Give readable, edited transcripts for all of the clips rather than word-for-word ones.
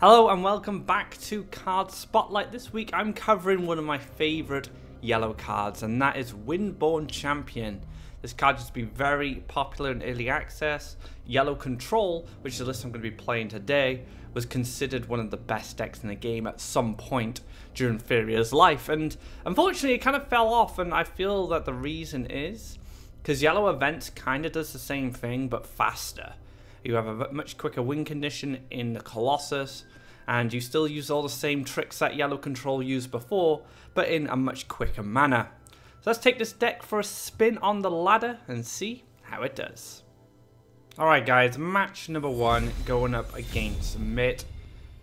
Hello and welcome back to Card Spotlight. This week I'm covering one of my favourite yellow cards, and that is Windborne Champion. This card used to be very popular in early access. Yellow Control, which is the list I'm going to be playing today, was considered one of the best decks in the game at some point during Faeria's life, and unfortunately it kind of fell off, and I feel that the reason is because Yellow Events kind of does the same thing but faster. You have a much quicker win condition in the Colossus, and you still use all the same tricks that Yellow Control used before, but in a much quicker manner. So let's take this deck for a spin on the ladder and see how it does. Alright guys, match number 1 going up against Mitt.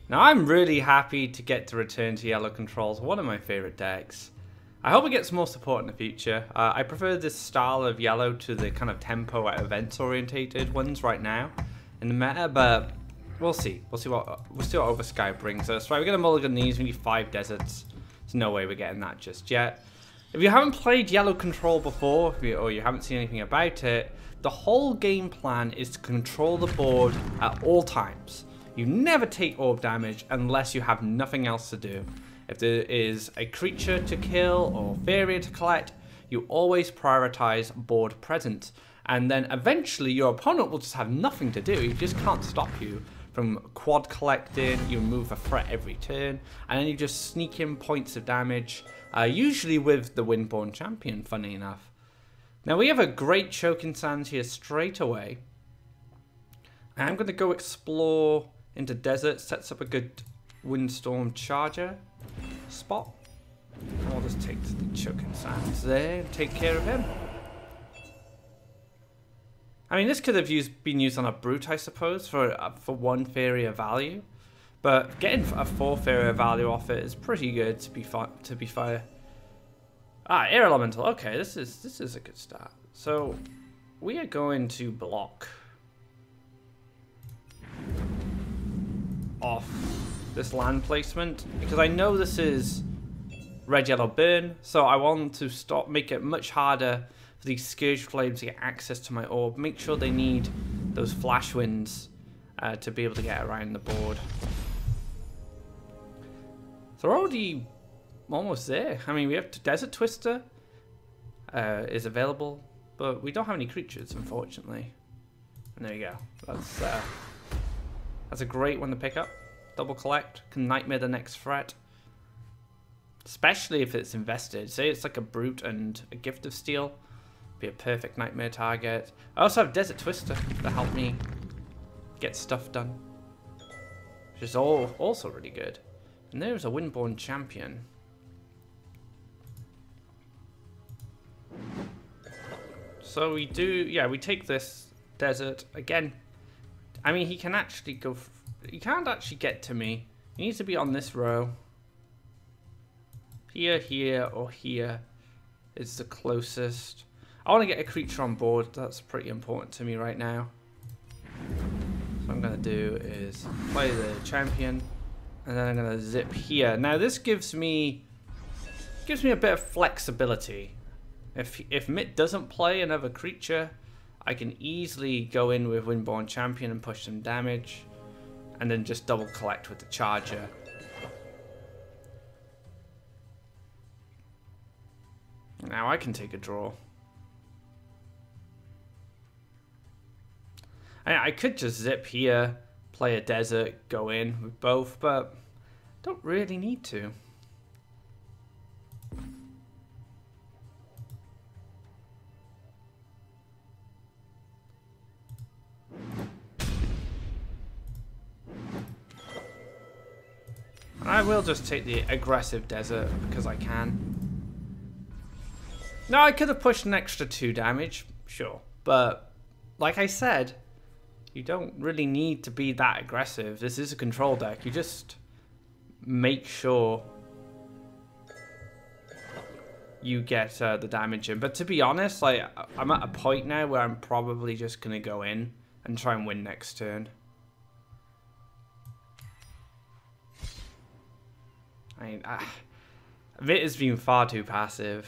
Now I'm really happy to get to return to Yellow Controls, one of my favourite decks. I hope it gets more support in the future. I prefer this style of yellow to the kind of tempo events orientated ones right now in the meta, but we'll see. We'll see what Oversky brings us. Right, we're gonna mulligan these. We need 5 deserts. There's no way we're getting that just yet. If you haven't played Yellow Control before, or you haven't seen anything about it, the whole game plan is to control the board at all times. You never take orb damage unless you have nothing else to do. If there is a creature to kill or Faeria to collect, you always prioritize board presence. And then eventually your opponent will just have nothing to do. He just can't stop you from quad collecting. You remove a threat every turn, and then you just sneak in points of damage, usually with the Windborne Champion, funny enough. Now we have a great Choking Sands here straight away. I'm going to go explore into desert, sets up a good Windstorm Charger spot. I'll just take the Choking Sands there and take care of him. I mean, this could have been used on a Brute, I suppose, for 1 Faeria value, but getting a 4 Faeria value off it is pretty good to be fair. Ah, Air Elemental. Okay, this is a good start. So we are going to block off this land placement because I know this is red yellow burn, so I want to make it much harder for these Scourge Flames to get access to my orb. Make sure they need those flash winds to be able to get around the board. So we're already almost there. I mean, we have Desert Twister is available, but we don't have any creatures, unfortunately. And there you go. That's a great one to pick up. Double collect, can Nightmare the next threat. Especially if it's invested. Say it's like a Brute and a Gift of Steel. Be a perfect Nightmare target. I also have Desert Twister to help me get stuff done, which is also really good. And there's a Windborne Champion. So we do, yeah, we take this desert again. I mean, he can actually go. He can't actually get to me. He needs to be on this row. Here, here, or here is the closest. I want to get a creature on board. That's pretty important to me right now. So what I'm going to do is play the champion, and then I'm going to zip here. Now this gives me a bit of flexibility. If Mitt doesn't play another creature, I can easily go in with Windborne Champion and push some damage, and then just double collect with the Charger. Now I can take a draw. I could just zip here, play a desert, go in with both, but don't really need to. I will just take the aggressive desert because I can. Now I could have pushed an extra 2 damage, sure, but like I said, you don't really need to be that aggressive. This is a control deck. You just make sure you get the damage in. But to be honest, like, I'm at a point now where I'm probably just gonna go in and try and win next turn. I mean, Vit has been far too passive.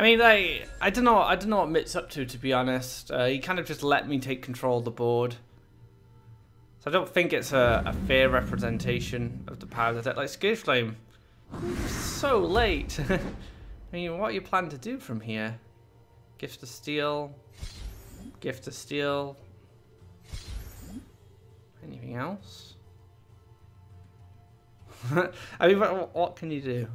I mean, I don't know what Mitt's up to be honest. He kind of just let me take control of the board. So I don't think it's a fair representation of the power of the deck. Like, Scourge Flame, so late. I mean, what are you planning to do from here? Gift of Steel. Gift of Steel. Anything else? I mean, what can you do?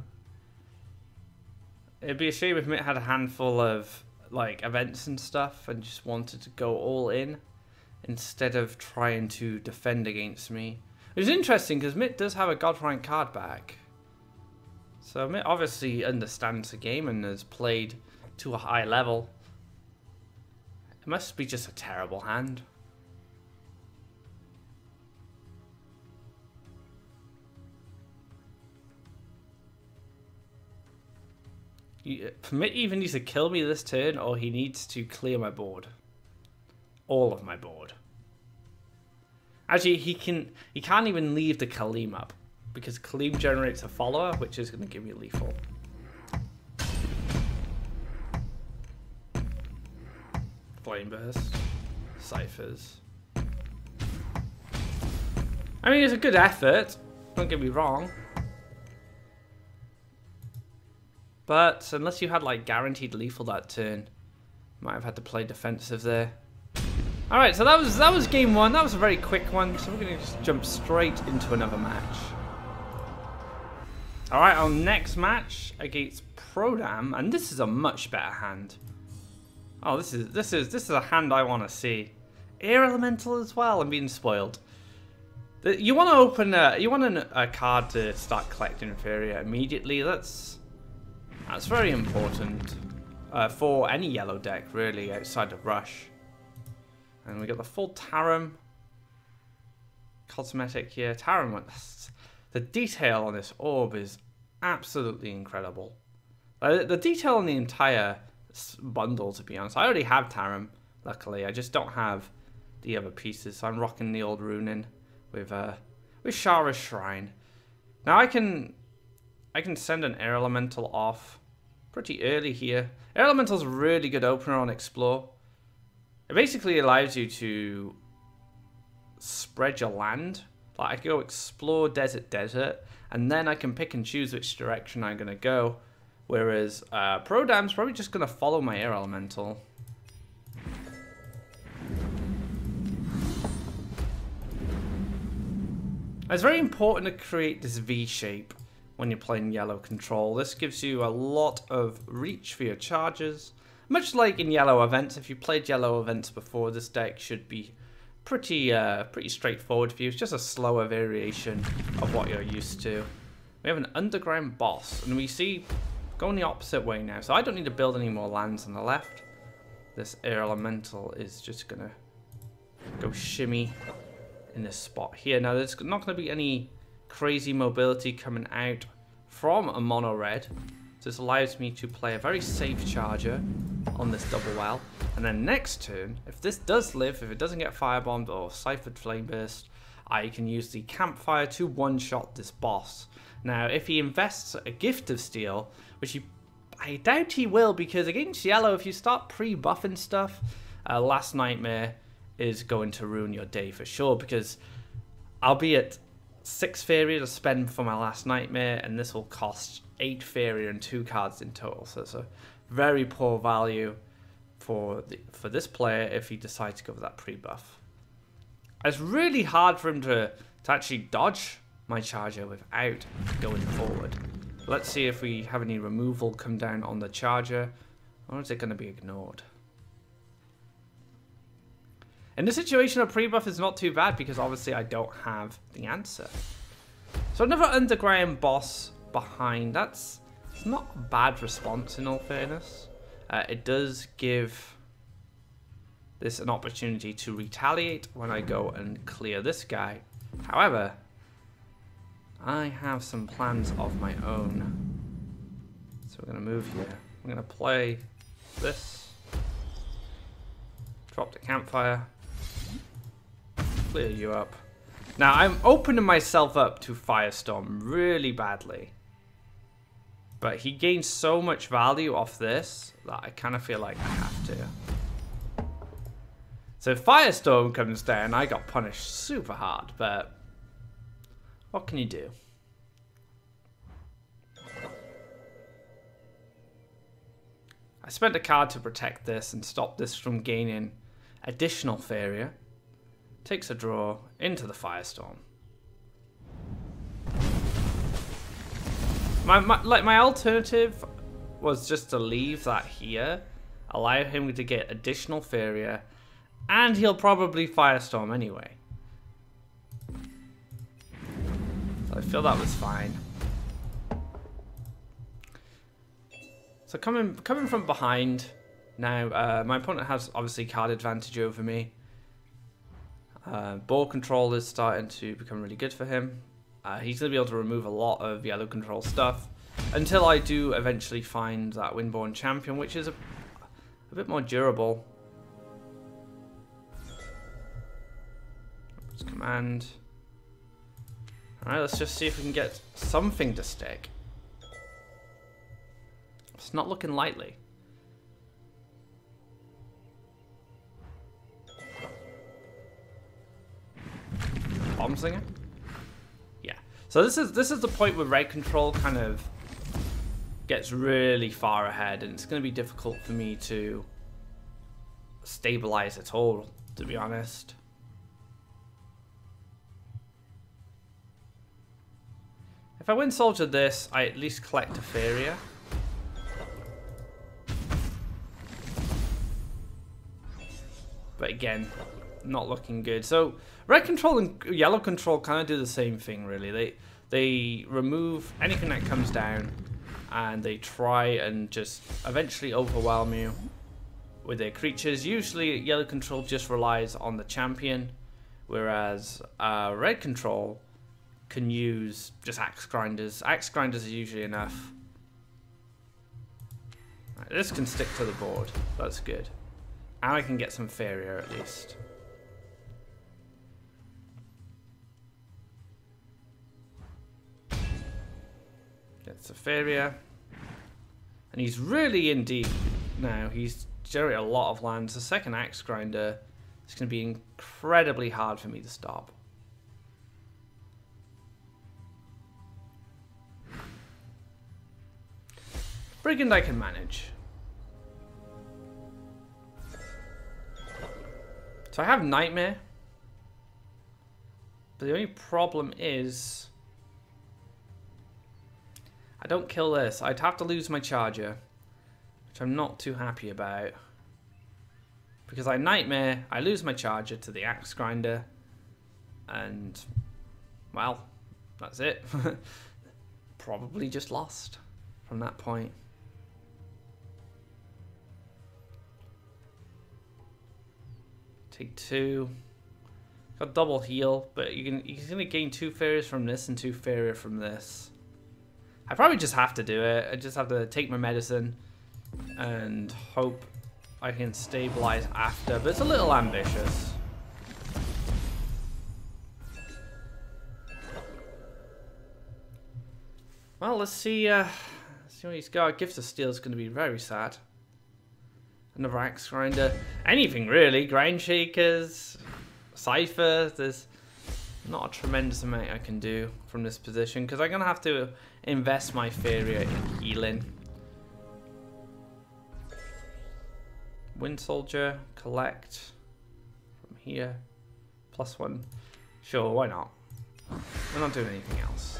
It'd be a shame if Mitt had a handful of like events and stuff and just wanted to go all in instead of trying to defend against me. Which is interesting because Mitt does have a God rank card back. So Mitt obviously understands the game and has played to a high level. It must be just a terrible hand. Mitt either needs to kill me this turn or he needs to clear my board. All of my board. Actually, he can't even leave the Kaleem up because Kaleem generates a follower, which is going to give me lethal. Flame Burst. Ciphers. I mean, it's a good effort. Don't get me wrong. But unless you had like guaranteed lethal that turn, might have had to play defensive there. Alright, so that was game one. That was a very quick one. So we're gonna just jump straight into another match. Alright, our next match against Prodam, and this is a much better hand. Oh, this is a hand I want to see. Air Elemental as well. I'm being spoiled. You want to open a card to start collecting Faeria immediately. That's very important for any yellow deck, really, outside of Rush. And we got the full Tarim cosmetic here. Tarim, the detail on this orb is absolutely incredible. The detail on the entire bundle, to be honest. I already have Tarim, luckily. I just don't have the other pieces, so I'm rocking the old Runin with Shara's Shrine. Now I can send an Air Elemental off pretty early here. Air Elemental's a really good opener on Explore. It basically allows you to spread your land. Like I can go Explore Desert, and then I can pick and choose which direction I'm going to go. Whereas Prodam's probably just going to follow my Air Elemental. It's very important to create this V shape when you're playing yellow control. This gives you a lot of reach for your charges. Much like in yellow events, if you played yellow events before, this deck should be pretty straightforward for you. It's just a slower variation of what you're used to. We have an underground boss, and we see going the opposite way now. So I don't need to build any more lands on the left. This Air Elemental is just gonna go shimmy in this spot here. Now there's not going to be any crazy mobility coming out from a mono red. So this allows me to play a very safe charger on this double well. And then next turn, if this does live, if it doesn't get firebombed or ciphered flame burst, I can use the campfire to one-shot this boss. Now if he invests a gift of steel, which I doubt he will, because against yellow, if you start pre-buffing stuff, Last Nightmare is going to ruin your day for sure, because I'll be at 6 Faeria to spend for my Last Nightmare, and this will cost 8 Faeria and 2 cards in total. So it's a very poor value for this player if he decides to go for that pre-buff. It's really hard for him to actually dodge my charger without going forward. Let's see if we have any removal come down on the charger, or is it going to be ignored? In the situation, a pre-buff is not too bad because obviously I don't have the answer. So another underground boss behind. It's not a bad response in all fairness. It does give this an opportunity to retaliate when I go and clear this guy. However, I have some plans of my own. So we're going to move here. I'm going to play this. Drop the campfire. Clear you up. Now I'm opening myself up to Firestorm really badly. But he gains so much value off this that I kind of feel like I have to. So if Firestorm comes down, I got punished super hard, but what can you do? I spent a card to protect this and stop this from gaining additional Faeria. Takes a draw into the Firestorm. My alternative was just to leave that here, allow him to get additional Faeria, and he'll probably Firestorm anyway. So I feel that was fine. So coming from behind now, my opponent has obviously card advantage over me. Ball control is starting to become really good for him. He's going to be able to remove a lot of yellow control stuff until I do eventually find that Windborne Champion, which is a bit more durable. Let's command. Alright, let's just see if we can get something to stick. It's not looking likely. Bomb Slinger? Yeah. So this is the point where red control kind of gets really far ahead, and it's going to be difficult for me to stabilize at all, to be honest. If I win Soldier this, I at least collect a Faeria. But again, not looking good. So red control and yellow control kind of do the same thing, really. They remove anything that comes down, and they try and just eventually overwhelm you with their creatures. Usually yellow control just relies on the champion, whereas red control can use just axe grinders. Axe grinders are usually enough. Right, this can stick to the board. That's good. And I can get some Faeria at least. Gets a Faeria. And he's really in deep now. He's generated a lot of lands. The second axe grinder is going to be incredibly hard for me to stop. Brigand I can manage. So I have Nightmare. But the only problem is I don't kill this. I'd have to lose my Charger, which I'm not too happy about. Because I Nightmare, I lose my Charger to the Axe Grinder, and, well, that's it. Probably just lost from that point. Take 2. Got double heal, but he's gonna gain 2 Faerias from this and 2 Faeria from this. I probably just have to do it. I just have to take my medicine and hope I can stabilize after, but it's a little ambitious. Well, let's see what he's got. Gift of Steel is going to be very sad. Another Axe Grinder. Anything really. Grind Shakers, Cypher. There's not a tremendous amount I can do from this position because I'm going to have to invest my Faeria in healing. Wind Soldier, collect from here. +1. Sure, why not? We're not doing anything else.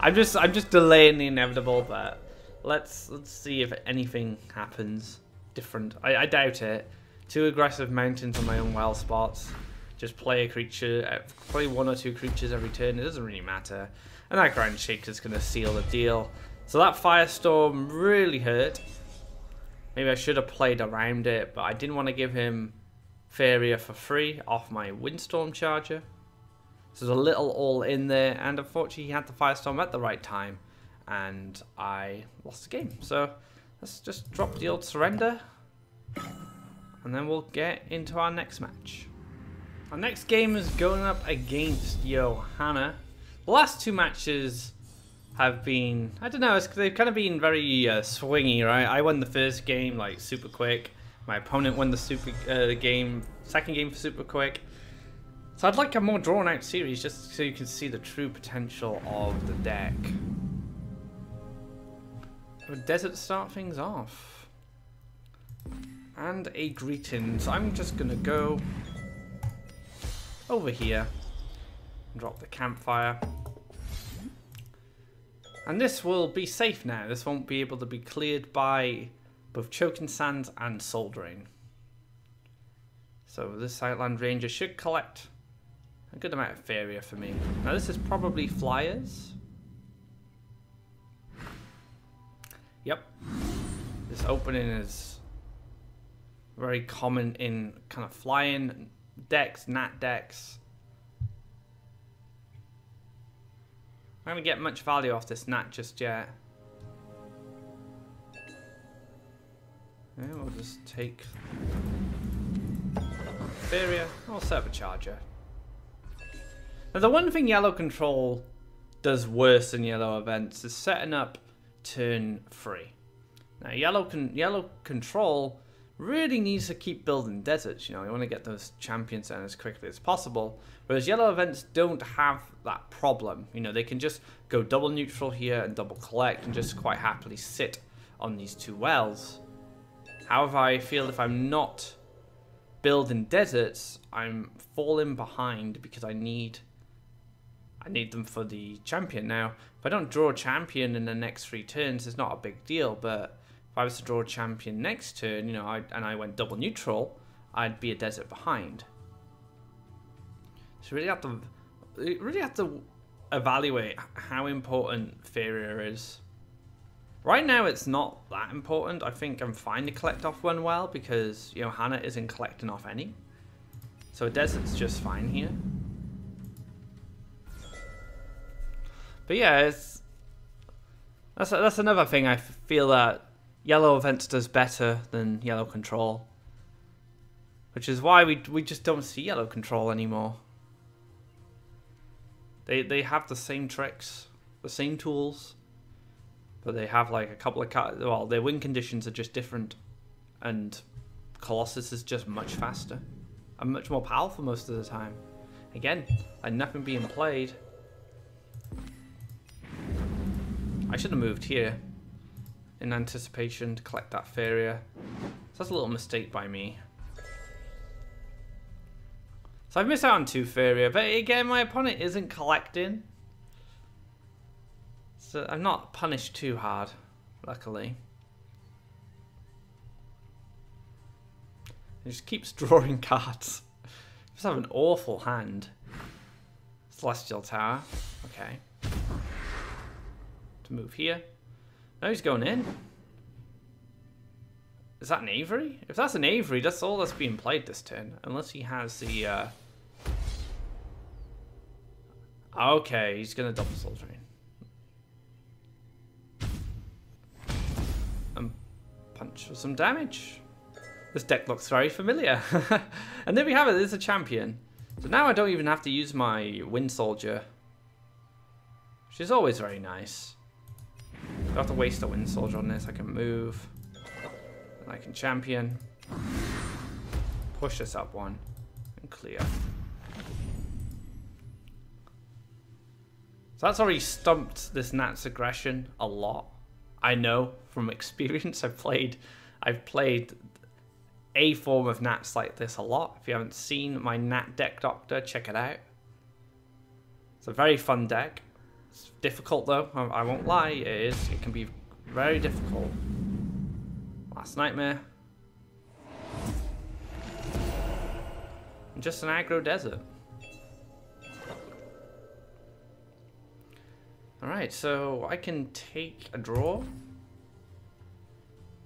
I'm just delaying the inevitable, but let's see if anything happens different. I doubt it. 2 aggressive mountains on my own wild spots. Just play a creature, play 1 or 2 creatures every turn. It doesn't really matter. And that Grind Shaker is going to seal the deal. So that Firestorm really hurt. Maybe I should have played around it, but I didn't want to give him Faeria for free off my Windstorm Charger. So there's a little all in there, and unfortunately he had the Firestorm at the right time, and I lost the game. So let's just drop the old surrender, and then we'll get into our next match. Our next game is going up against Johanna. The last two matches have been, I don't know, they've kind of been very swingy, right? I won the first game like super quick. My opponent won the second game for super quick. So I'd like a more drawn out series just so you can see the true potential of the deck. Would Desert start things off? And a greetings. I'm just gonna go over here and drop the campfire. And this will be safe now. This won't be able to be cleared by both choking sands and soldering. So this Outland Ranger should collect a good amount of Faeria for me. Now this is probably flyers. Yep. This opening is very common in kind of flying decks, nat decks. I'm not going to get much value off this nat just yet. Yeah, we'll just take Faeria. I'll set up a charger. Now the one thing yellow control does worse than yellow events is setting up turn 3. Now yellow control really needs to keep building deserts. You know, you want to get those champions in as quickly as possible. Whereas yellow events don't have that problem. You know, they can just go double neutral here and double collect and just quite happily sit on these two wells. However, I feel if I'm not building deserts, I'm falling behind because I need them for the champion. Now, if I don't draw a champion in the next 3 turns, it's not a big deal. But if I was to draw a champion next turn, you know, and I went double neutral, I'd be a desert behind. So really have to evaluate how important Faeria is. Right now, it's not that important. I think I'm fine to collect off one well because Johanna isn't collecting off any. So a desert's just fine here. But yeah, that's another thing I feel that yellow events does better than yellow control. Which is why we just don't see yellow control anymore. They have the same tricks, the same tools. But they have like a couple of cards. Well, their win conditions are just different, and Colossus is just much faster and much more powerful most of the time. Again, like nothing being played. I should have moved here in anticipation to collect that Faeria. So that's a little mistake by me. So I've missed out on 2 Faeria, but again, my opponent isn't collecting. So I'm not punished too hard, luckily. He just keeps drawing cards. Just have an awful hand. Celestial Tower. Okay. To move here. Now he's going in. Is that an Avery? If that's an Avery, that's all that's being played this turn. Unless he has the... Okay, he's going to double Soul Drain. Punch for some damage. This deck looks very familiar. And there we have it, there's a champion. So now I don't even have to use my Wind Soldier, which is always very nice. Don't have to waste a Wind Soldier on this. I can move, and I can champion, push this up one, and clear. So that's already stumped this Nat's aggression a lot. I know from experience. I've played a form of Nats like this a lot. If you haven't seen my Nat deck doctor, check it out. It's a very fun deck. It's difficult though, I won't lie, it is. It can be very difficult. Last Nightmare. And just an aggro desert. Alright, so I can take a draw.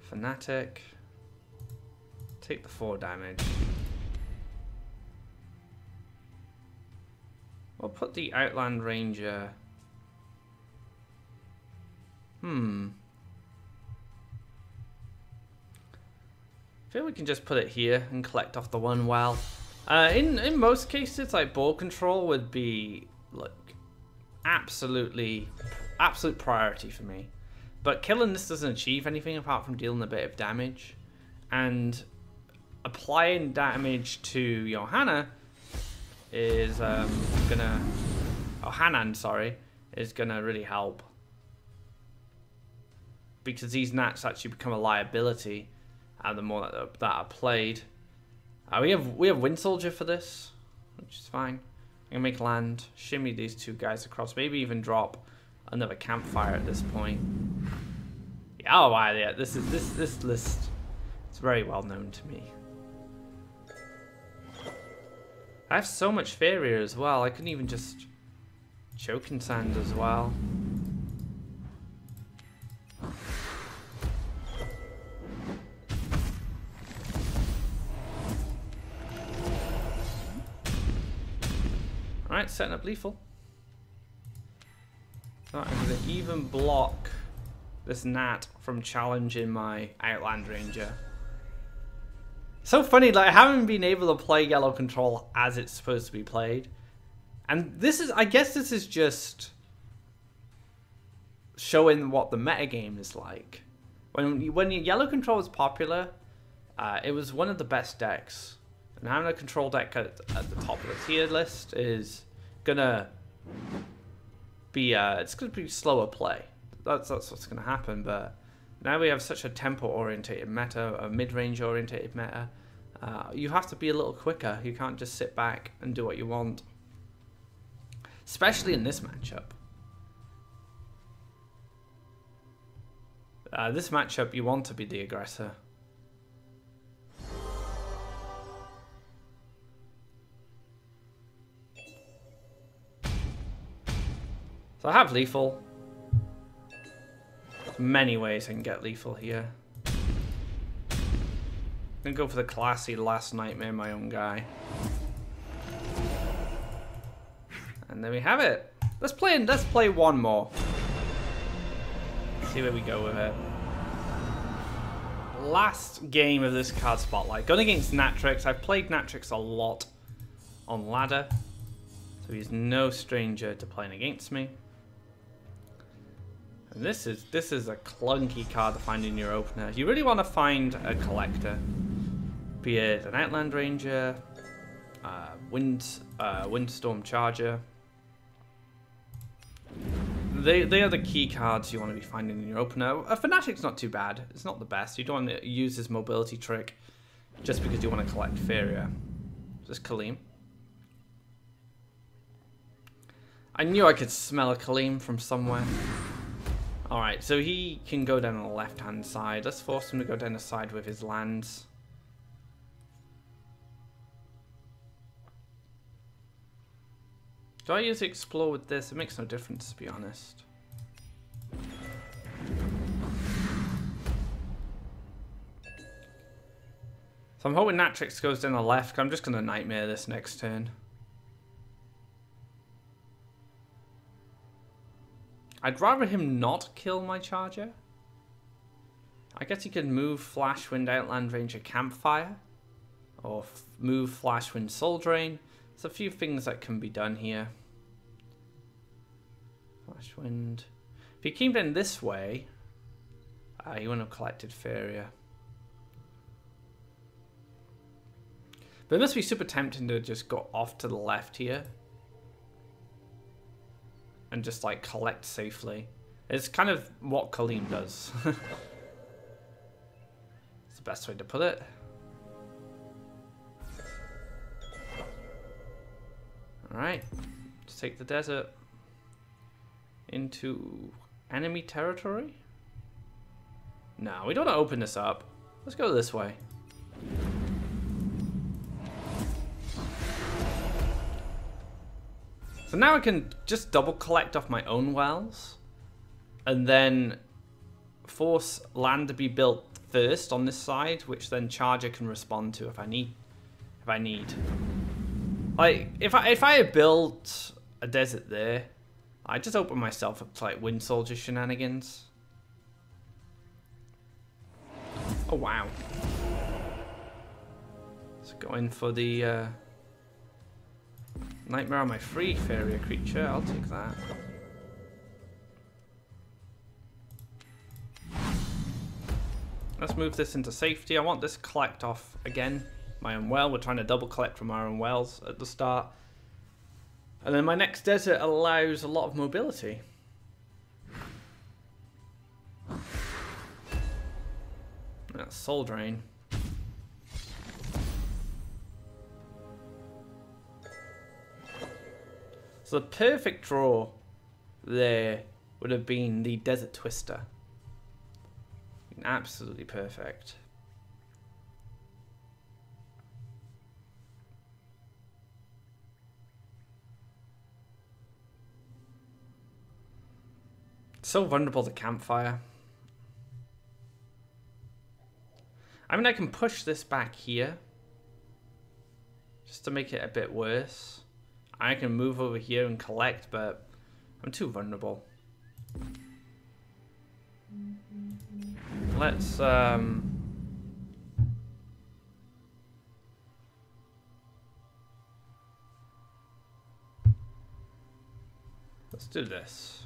Fanatic. Take the 4 damage. We'll put the Outland Ranger. I feel we can just put it here and collect off the 1 well. In most cases, like ball control would be like absolute priority for me. But killing this doesn't achieve anything apart from dealing a bit of damage, and applying damage to Johanna is Hanan, sorry, is gonna really help, because these nats actually become a liability, and the more that are played. We have Wind Soldier for this, which is fine. I'm gonna make land, shimmy these two guys across, maybe even drop another campfire at this point. Yeah, oh wow, yeah, this list, it's very well known to me. I have so much Faeria as well. I couldn't even just choke in sand as well. Alright, setting up lethal. So I'm going to even block this gnat from challenging my Outland Ranger. So funny, like I haven't been able to play yellow control as it's supposed to be played. And this is, I guess this is just showing what the metagame is like. When yellow control was popular, it was one of the best decks. And having a control deck at the top of the tier list is gonna be it's gonna be slower play. That's what's gonna happen. But now we have such a tempo orientated meta, a mid range orientated meta. You have to be a little quicker. You can't just sit back and do what you want, especially in this matchup. This matchup, you want to be the aggressor. So I have lethal. There's many ways I can get lethal here. I'm gonna go for the classy Last Nightmare, my own guy. And there we have it. Let's play one more. See where we go with it. Last game of this card spotlight. Going against Natrix. I've played Natrix a lot on ladder, so he's no stranger to playing against me. And this is a clunky card to find in your opener. You really want to find a collector, be it an Outland Ranger, Windstorm Charger. They are the key cards you want to be finding in your opener. A Fanatic's not too bad. It's not the best. You don't want to use this mobility trick just because you want to collect Faeria. Just Kaleem. I knew I could smell a Kaleem from somewhere. Alright, so he can go down on the left-hand side. Let's force him to go down the side with his lands. Do I use Explore with this? It makes no difference, to be honest. So I'm hoping Natrix goes down the left. I'm just going to Nightmare this next turn. I'd rather him not kill my Charger. I guess he could move Flashwind Outland Ranger Campfire. Or move Flashwind Soul Drain. There's a few things that can be done here. Flashwind. If he came down this way, he wouldn't have collected Faeria. But it must be super tempting to just go off to the left here. And just like collect safely. It's kind of what Kaleem does. It's the best way to put it. Alright, let's take the desert into enemy territory. No, we don't want to open this up. Let's go this way. So now I can just double collect off my own wells and then force land to be built first on this side, which then Charger can respond to if I need. Like, if I had built a desert there, I'd just open myself up to, like, Wind Soldier shenanigans. Oh, wow. Let's go in for the Nightmare on my free Faeria creature. I'll take that. Let's move this into safety. I want this collect off again. My Unwell. We're trying to double collect from our Unwells at the start. And then my next desert allows a lot of mobility. That's Soul Drain. So the perfect draw there would have been the Desert Twister. Absolutely perfect. So vulnerable to Campfire. I mean, I can push this back here just to make it a bit worse. I can move over here and collect, but I'm too vulnerable. Let's do this.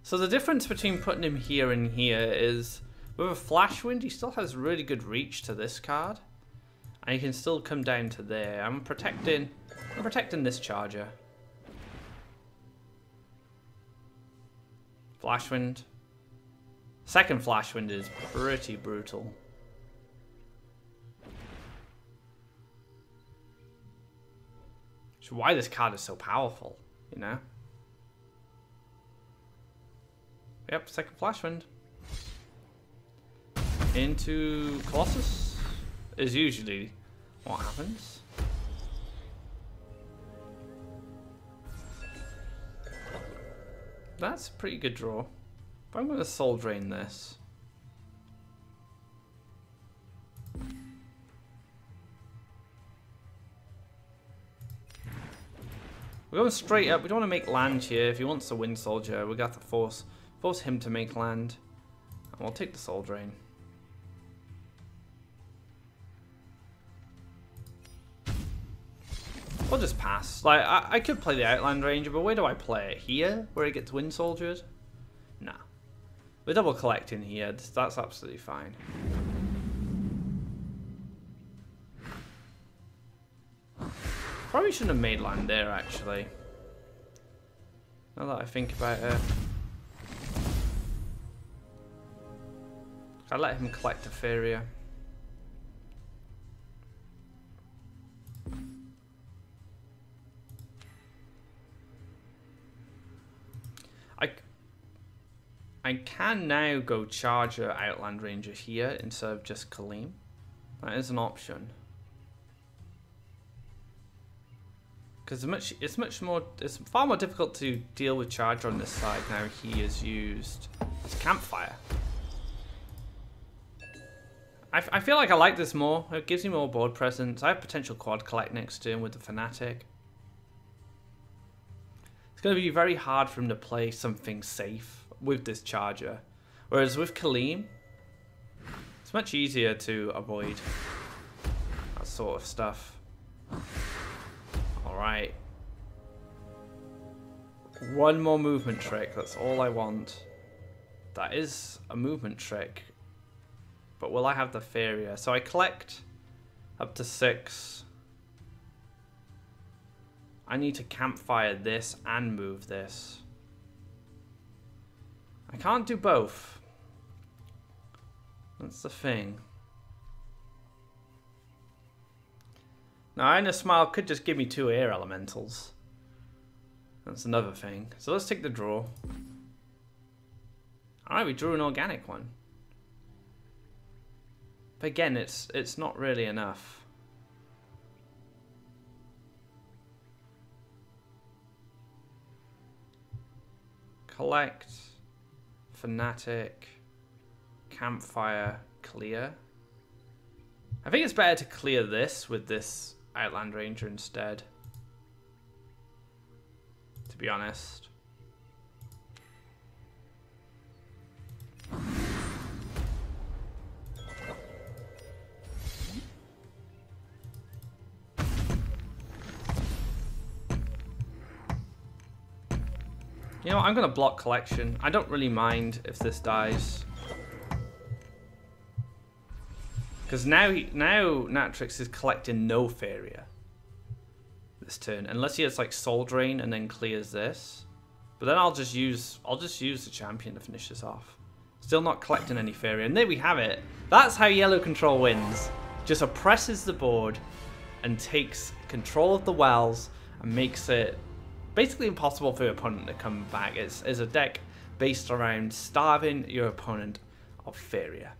So the difference between putting him here and here is with a Flash Wind, he still has really good reach to this card, and he can still come down to there. I'm protecting this charger. Flash Wind. Second Flash Wind is pretty brutal. Which is why this card is so powerful, you know? Yep, second Flash Wind. Into Colossus is usually what happens. That's a pretty good draw. But I'm going to Soul Drain this. We're going straight up. We don't want to make land here. If he wants to Wind Soldier, we got to force him to make land. And we'll take the Soul Drain. We'll just pass. Like, I could play the Outland Ranger, but where do I play it? Here? Where it gets Wind Soldiered? Nah. We're double collecting here. That's absolutely fine. Probably shouldn't have made land there, actually. Now that I think about it. I let him collect a Faeria. I can now go Charger Outland Ranger here instead of just Kaleem. That is an option. Because it's far more difficult to deal with Charger on this side now he is used as Campfire. I feel like I like this more. It gives me more board presence. I have potential quad collect next to him with the Fanatic. It's going to be very hard for him to play something safe with this Charger. Whereas with Kaleem, it's much easier to avoid that sort of stuff. Alright. One more movement trick. That's all I want. That is a movement trick. But will I have the Faeria? So I collect up to 6. I need to Campfire this and move this. I can't do both. That's the thing. Now, Inner Smile could just give me 2 air elementals. That's another thing. So let's take the draw. Alright, we drew an organic one. But again, it's not really enough. Collect, Fanatic, Campfire, clear. I think it's better to clear this with this Outland Ranger instead, to be honest. You know what, I'm going to block collection. I don't really mind if this dies. Because now Natrix is collecting no Faeria this turn. Unless he has like Soul Drain and then clears this. But then I'll just use the champion to finish this off. Still not collecting any Faeria. And there we have it. That's how yellow control wins. Just oppresses the board and takes control of the wells and makes it basically impossible for your opponent to come back. It's a deck based around starving your opponent of Faeria.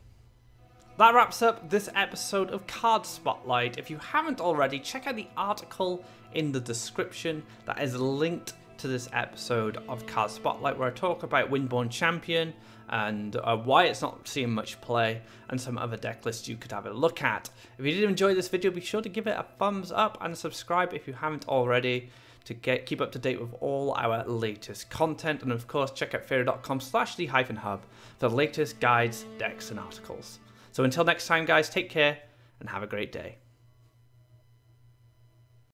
That wraps up this episode of Card Spotlight. If you haven't already, check out the article in the description that is linked to this episode of Card Spotlight, where I talk about Windborne Champion and why it's not seeing much play and some other deck lists you could have a look at. If you did enjoy this video, be sure to give it a thumbs up and subscribe if you haven't already to keep up to date with all our latest content. And of course, check out faeria.com/the-hub for the latest guides, decks, and articles. So until next time, guys, take care and have a great day.